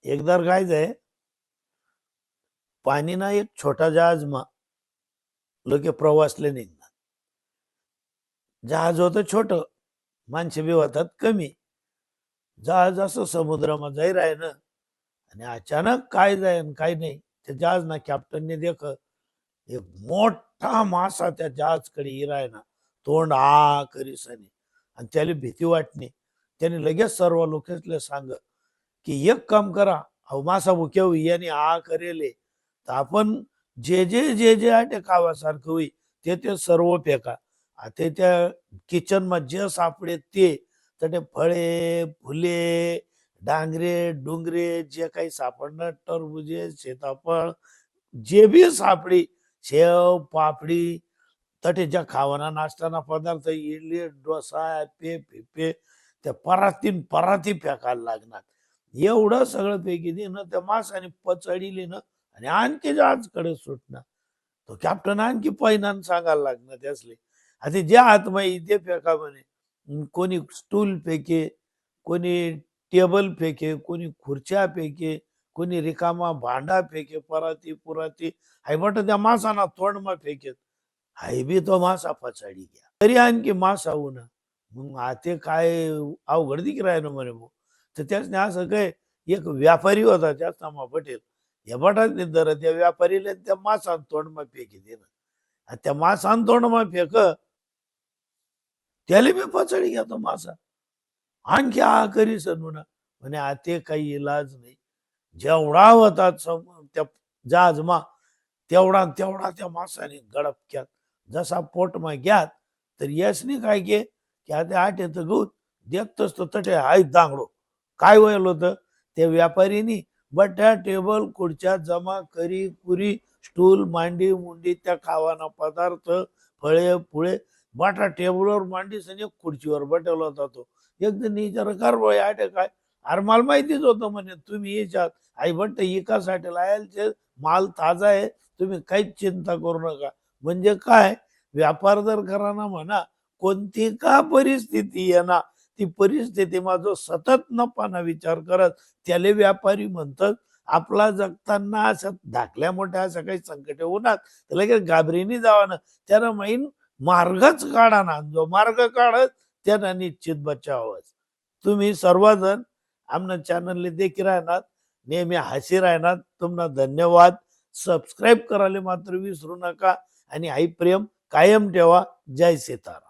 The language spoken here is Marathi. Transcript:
एकदा काय जाय पाणीना एक छोटा जहाज मा लोक प्रवासले निघणार. जहाज होतं छोट, माणसे बी होतात कमी. जहाज असं समुद्रामध्ये जाई राय ना, आणि अचानक काय जाय आणि काय नाही. त्या जहाज ना कॅप्टनने देख एक मोठा मासा त्या जहाजकडे इराय ना, तोंड करीसनी, आणि त्याला भीती वाटणे. त्याने लगेच सर्व लोकांना सांग की एक काम करा, अहो मासा मुख्य याने करेले तर आपण जे आटे खावासारखं होई ते सर्व फेका. आता त्या किचन मध्ये जे सापडे ते तर ते फळे फुले डांगरे डुंगरे जे काही सापडणार, टरबुजे सीताफळ जे बी सापडी, शेव पापडी तटे ज्या खावाना नाश्ताना पदार्थ इडली डोसा पे फिपे त्या परातीन पराती फेकायला लागणार. एवढं सगळं पैकी दे ना त्या मासाने पचडीली ना, आणि आणखी जहाजकडे सुटणार. तो कॅप्टन आणखी पैनान सांगायला लागणार त्यासले, आता ज्या हातमाई ते फेका म्हणे. कोणी स्टूल फेके, कोणी टेबल फेके, कोणी खुर्च्या फेके, कोणी रिकामा भांडा फेके, पराती पुराती हाय म्हट त्या मासाना तोंडमा फेकेत. हाय बी तो मासा पचाडी घ्या तरी आणखी मासा होऊन मग आते काय अवघड दिख राहिलं म्हणे भाऊ. तर त्याचने असं काय एक व्यापारी होता त्याच नामा पटेल, या बटात दर त्या व्यापारीला त्या मासा तोंडमा फेकी दे ना, त्या मासा तोंडमा फेक त्याला बी पचडी घ्या तो मासा. आणखी करी सनून म्हणे आते काही इलाज नाही. जेवढा होता त्या जहाजमा तेवढा तेवढा त्या मासाने गडपक्यात जसा पोटमा घ्यात, तर यशने काय की आता आठ येतं गहू देखतोच तो तटे हाय दांगडो. काय वयल होतं त्या व्यापारीनी बट्या टेबल खुर्च्या जमा करी पुरी स्टूल मांडी मुंडी त्या खावाना पदार्थ फळे फुळे बाटा टेबलवर मांडी सनी खुर्चीवर बटवला होता. तो एकदम विचार कर बोय आटे काय, अरे मला माहितीच होतं म्हणे तुम्ही याच्यात आई बट्ट एकासाठी लायलचे माल ताजा आहे, तुम्ही काहीच चिंता करू नका. म्हणजे काय, व्यापार जर करा ना म्हणा, कोणती का परिस्थिती येणार ती परिस्थिती माझं सतत नफाना विचार करत त्याले व्यापारी म्हणतात. आपला जगताना असं धाकल्या मोठ्या असं काही संकट होणार तर लगेच घाबरीने जावा ना, त्यानं माहीन मार्गच काढा ना, जो मार्ग काढत त्यानं निश्चित बचावच. तुम्ही सर्वजण आमना चॅनलले देखी राहणार, नेहमी हसी राहणार. तुम्हाला धन्यवाद. सबस्क्राईब करायला मात्र विसरू नका, आणि आई प्रेम कायम ठेवा. जय सीताराम.